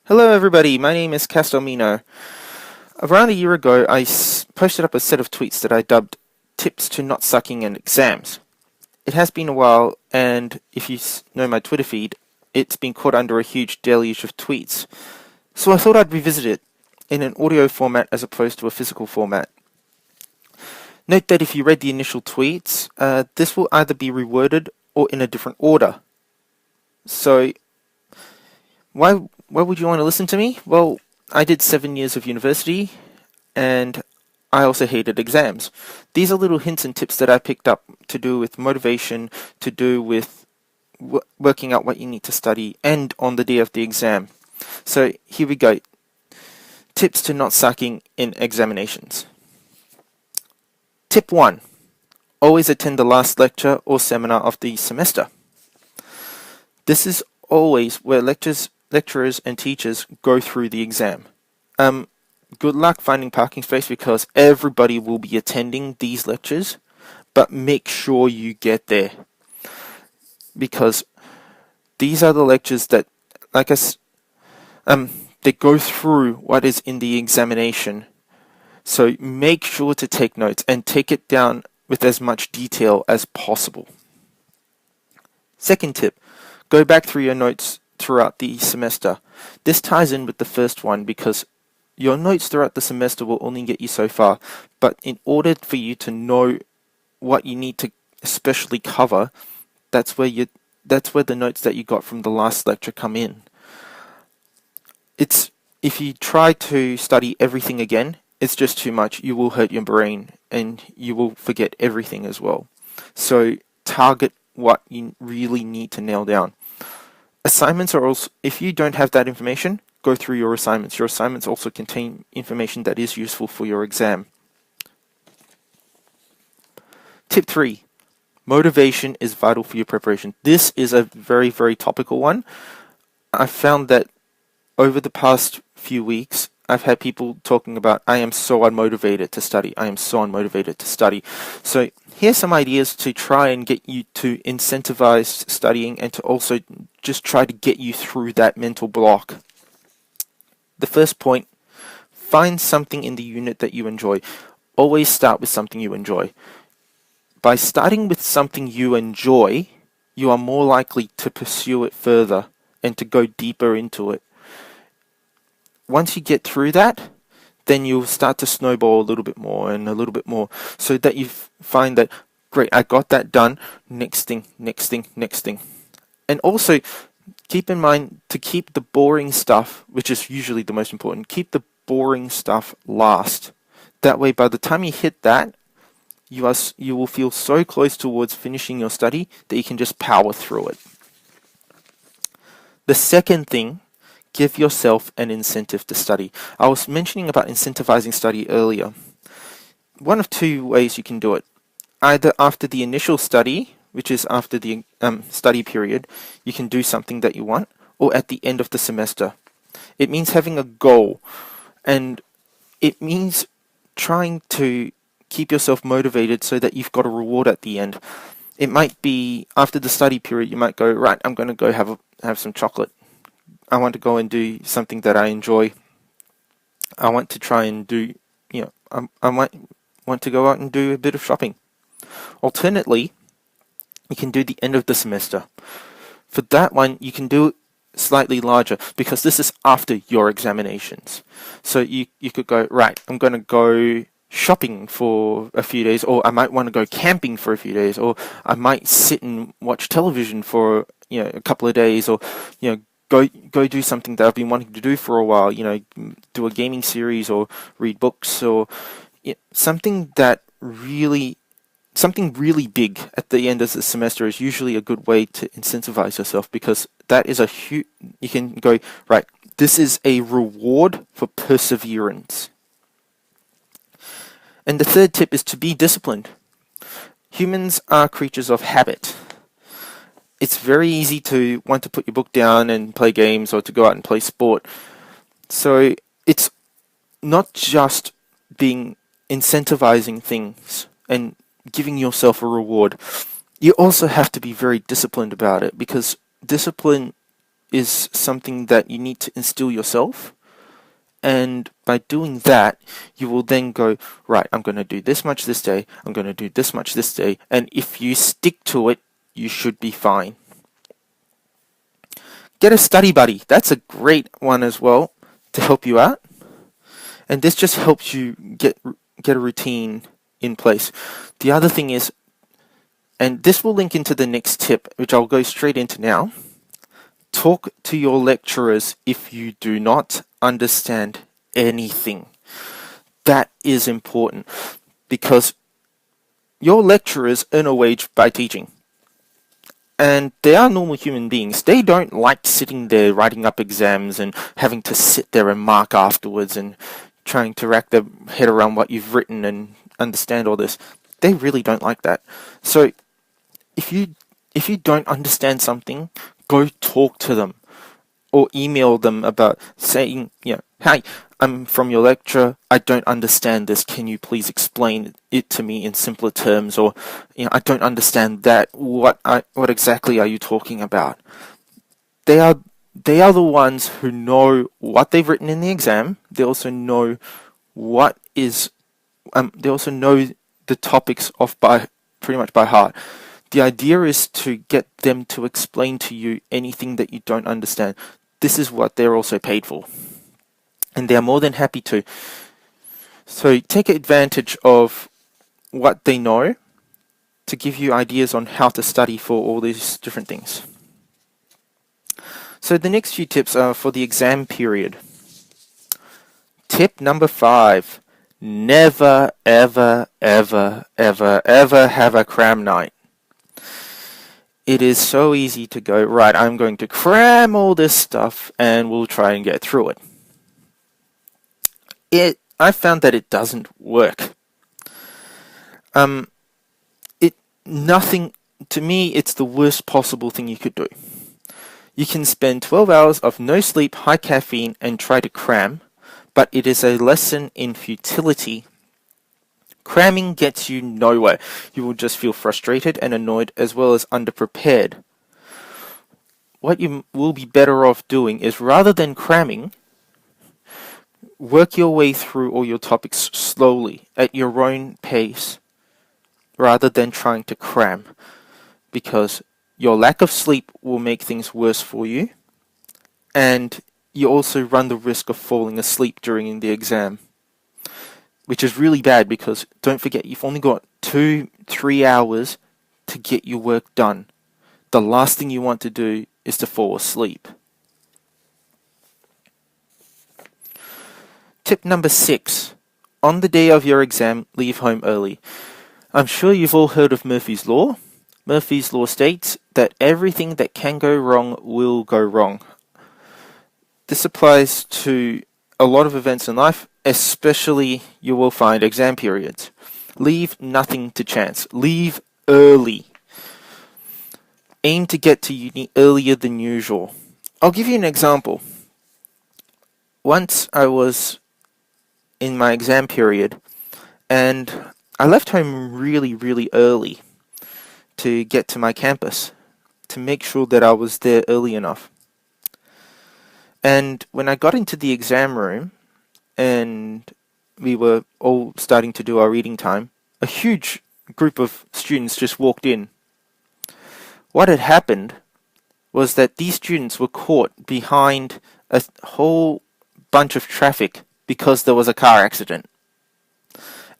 Hello everybody, my name is Castelmino. Around a year ago, posted up a set of tweets that I dubbed Tips to Not Sucking in Exams. It has been a while, and if you know my Twitter feed, it's been caught under a huge deluge of tweets. So I thought I'd revisit it in an audio format as opposed to a physical format. Note that if you read the initial tweets, this will either be reworded or in a different order. So why would you want to listen to me? Well, I did 7 years of university, and I also hated exams. These are little hints and tips that I picked up to do with motivation, to do with working out what you need to study, and on the day of the exam. So here we go. Tips to not sucking in examinations. Tip 1. Always attend the last lecture or seminar of the semester. This is always where lecturers and teachers go through the exam. Good luck finding parking space because everybody will be attending these lectures, but make sure you get there. Because these are the lectures that, they go through what is in the examination. So make sure to take notes and take it down with as much detail as possible. Second tip, go back through your notes throughout the semester. This ties in with the first one because your notes throughout the semester will only get you so far, but in order for you to know what you need to especially cover, that's where the notes that you got from the last lecture come in. If you try to study everything again, it's just too much. You will hurt your brain and you will forget everything as well. So target what you really need to nail down. Assignments are also, if you don't have that information, go through your assignments. Your assignments also contain information that is useful for your exam. Tip 3. Motivation is vital for your preparation. This is a very, very topical one. I found that over the past few weeks, I've had people talking about, I am so unmotivated to study. I am so unmotivated to study. So here's some ideas to try and get you to incentivize studying and to also just try to get you through that mental block. The first point, find something in the unit that you enjoy. Always start with something you enjoy. By starting with something you enjoy, you are more likely to pursue it further and to go deeper into it. Once you get through that, then you'll start to snowball a little bit more and a little bit more so that you find that, great, I got that done, next thing. And also, keep in mind to keep the boring stuff, which is usually the most important, keep the boring stuff last. That way, by the time you hit that, you will feel so close towards finishing your study that you can just power through it. The second thing, give yourself an incentive to study. I was mentioning about incentivizing study earlier. One of two ways you can do it. Either after the initial study, which is after the study period, you can do something that you want, or at the end of the semester. It means having a goal, and it means trying to keep yourself motivated so that you've got a reward at the end. It might be after the study period, you might go, right, I'm going to go have some chocolate. I want to go and do something that I enjoy. I want to try and do, I might want to go out and do a bit of shopping. Alternately, you can do the end of the semester. For that one, you can do it slightly larger because this is after your examinations. So you could go, right, I'm going to go shopping for a few days, or I might want to go camping for a few days, or I might sit and watch television for, a couple of days, or, go do something that I've been wanting to do for a while, do a gaming series or read books or something really big at the end of the semester is usually a good way to incentivize yourself because that is you can go, right, this is a reward for perseverance. And the third tip is to be disciplined. Humans are creatures of habit. It's very easy to want to put your book down and play games or to go out and play sport. So it's not just being incentivizing things and giving yourself a reward. You also have to be very disciplined about it because discipline is something that you need to instill yourself. And by doing that, you will then go, right, I'm going to do this much this day, I'm going to do this much this day, and if you stick to it, you should be fine. Get a study buddy. That's a great one as well to help you out. And this just helps you get a routine in place. The other thing is, and this will link into the next tip, which I'll go straight into now. Talk to your lecturers if you do not understand anything. That is important because your lecturers earn a wage by teaching. And they are normal human beings. They don't like sitting there writing up exams and having to sit there and mark afterwards and trying to rack their head around what you've written and understand all this. They really don't like that. So if you don't understand something, go talk to them or email them about saying, hey, I'm from your lecture, I don't understand this, can you please explain it to me in simpler terms, or I don't understand that, what exactly are you talking about? They are the ones who know what they've written in the exam. They also know they also know the topics off by pretty much by heart. The idea is to get them to explain to you anything that you don't understand. This is what they're also paid for. And they're more than happy to. So take advantage of what they know to give you ideas on how to study for all these different things. So the next few tips are for the exam period. Tip number 5. Never, ever, ever, ever, ever have a cram night. It is so easy to go, right, I'm going to cram all this stuff and we'll try and get through it. I found that it doesn't work. To me, it's the worst possible thing you could do. You can spend 12 hours of no sleep, high caffeine, and try to cram, but it is a lesson in futility. Cramming gets you nowhere. You will just feel frustrated and annoyed as well as underprepared. What you will be better off doing is, rather than cramming, work your way through all your topics slowly at your own pace rather than trying to cram, because your lack of sleep will make things worse for you, and you also run the risk of falling asleep during the exam, which is really bad because don't forget, you've only got 2-3 hours to get your work done. The last thing you want to do is to fall asleep. Tip number 6. On the day of your exam, leave home early. I'm sure you've all heard of Murphy's Law. Murphy's Law states that everything that can go wrong will go wrong. This applies to a lot of events in life, especially you will find exam periods. Leave nothing to chance. Leave early. Aim to get to uni earlier than usual. I'll give you an example. Once I was in my exam period and I left home really, really early to get to my campus to make sure that I was there early enough. And when I got into the exam room and we were all starting to do our reading time, a huge group of students just walked in. What had happened was that these students were caught behind a whole bunch of traffic because there was a car accident.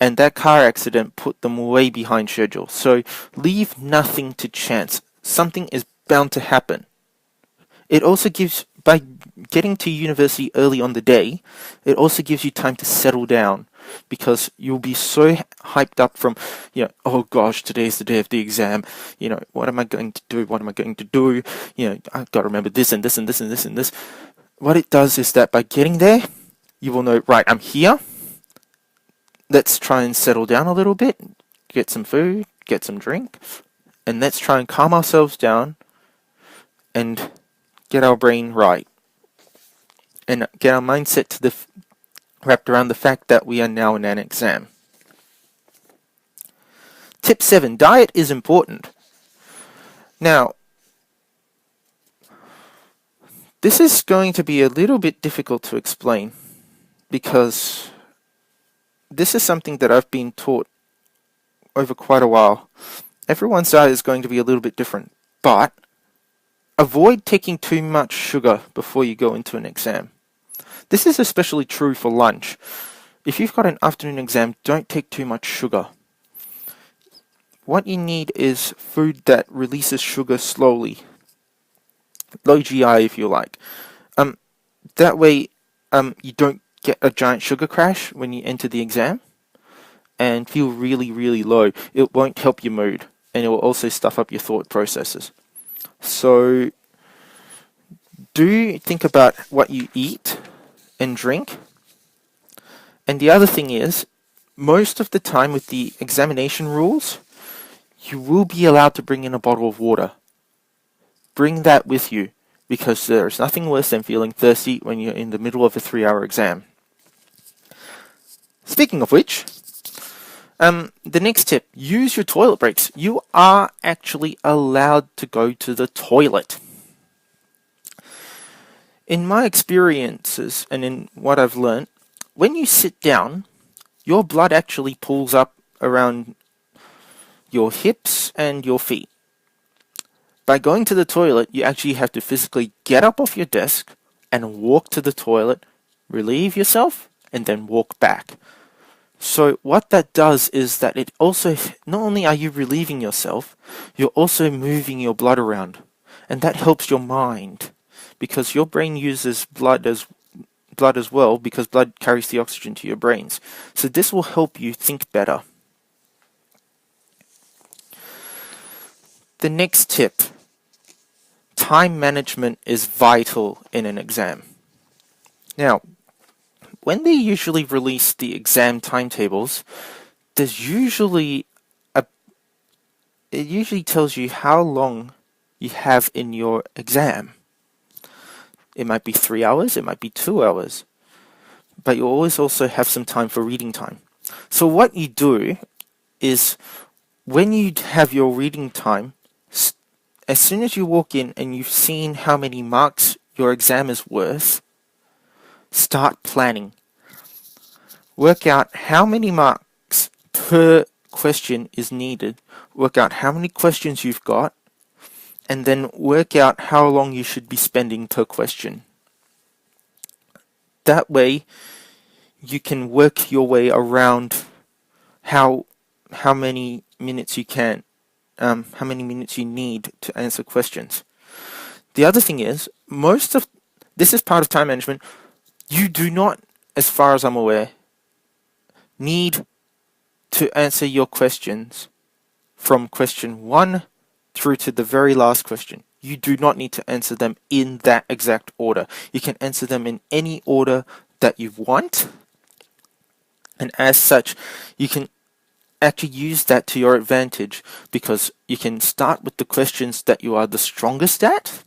And that car accident put them way behind schedule. So leave nothing to chance. Something is bound to happen. It also gives, by getting to university early on the day, it also gives you time to settle down, because you'll be so hyped up from, oh gosh, today's the day of the exam. What am I going to do? What am I going to do? I've got to remember this and this and this and this and this. What it does is that by getting there, you will know, right, I'm here. Let's try and settle down a little bit, get some food, get some drink, and let's try and calm ourselves down and get our brain right. And get our mindset to wrapped around the fact that we are now in an exam. Tip 7. Diet is important. Now, This is going to be a little bit difficult to explain because this is something that I've been taught over quite a while. Everyone's diet is going to be a little bit different, but avoid taking too much sugar before you go into an exam. This is especially true for lunch. If you've got an afternoon exam, don't take too much sugar. What you need is food that releases sugar slowly. Low GI, if you like. That way, you don't get a giant sugar crash when you enter the exam and feel really, really low. It won't help your mood, and it will also stuff up your thought processes. So, do think about what you eat and drink. And the other thing is, most of the time with the examination rules, you will be allowed to bring in a bottle of water. Bring that with you, because there's nothing worse than feeling thirsty when you're in the middle of a 3-hour exam. Speaking of which, the next tip, use your toilet breaks. You are actually allowed to go to the toilet. In my experiences and in what I've learned, when you sit down, your blood actually pulls up around your hips and your feet. By going to the toilet, you actually have to physically get up off your desk and walk to the toilet, relieve yourself, and then walk back. So what that does is that it also, not only are you relieving yourself, you're also moving your blood around. And that helps your mind, because your brain uses blood as well, because blood carries the oxygen to your brains. So this will help you think better. The next tip, time management is vital in an exam. Now, when they usually release the exam timetables, it usually tells you how long you have in your exam. It might be 3 hours, it might be 2 hours, but you always also have some time for reading time. So what you do is, when you have your reading time, as soon as you walk in and you've seen how many marks your exam is worth, start planning. Work out how many marks per question is needed, work out how many questions you've got, and then work out how long you should be spending per question. That way, you can work your way around how many minutes you need to answer questions. The other thing is, this is part of time management. You do not, as far as I'm aware, need to answer your questions from question 1 through to the very last question. You do not need to answer them in that exact order. You can answer them in any order that you want, and as such, you can actually use that to your advantage, because you can start with the questions that you are the strongest at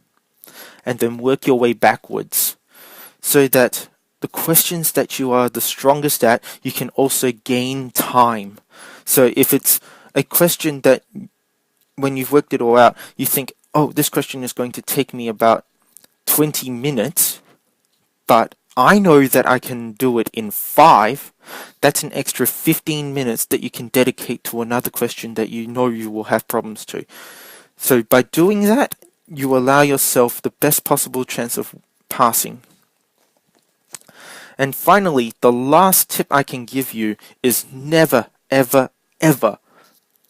and then work your way backwards, so that the questions that you are the strongest at, you can also gain time. So if it's a question that, when you've worked it all out, you think, oh, this question is going to take me about 20 minutes, but I know that I can do it in 5, that's an extra 15 minutes that you can dedicate to another question that you know you will have problems to. So by doing that, you allow yourself the best possible chance of passing. And finally, the last tip I can give you is never, ever, ever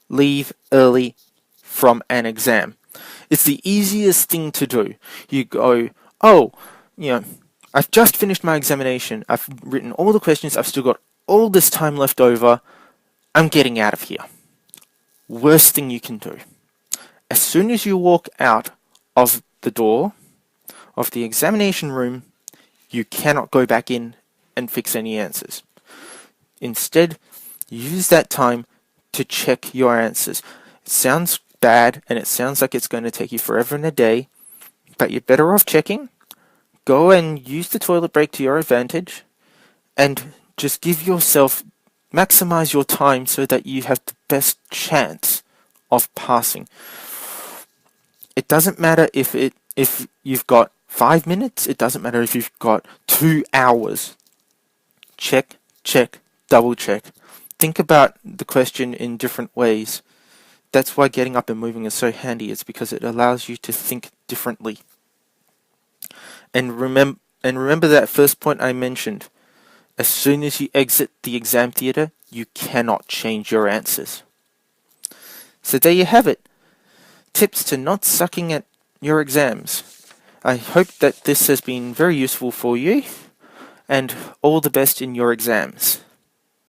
leave early from an exam. It's the easiest thing to do. You go, oh, I've just finished my examination. I've written all the questions. I've still got all this time left over. I'm getting out of here. Worst thing you can do. As soon as you walk out of the door of the examination room, you cannot go back in and fix any answers. Instead, use that time to check your answers. It sounds bad and it sounds like it's going to take you forever and a day, but you're better off checking. Go and use the toilet break to your advantage and just maximize your time so that you have the best chance of passing. It doesn't matter if you've got 5 minutes, it doesn't matter if you've got 2 hours. Check, check, double check. Think about the question in different ways. That's why getting up and moving is so handy. It's because it allows you to think differently. And remember that first point I mentioned. As soon as you exit the exam theatre, you cannot change your answers. So there you have it. Tips to not sucking at your exams. I hope that this has been very useful for you, and all the best in your exams.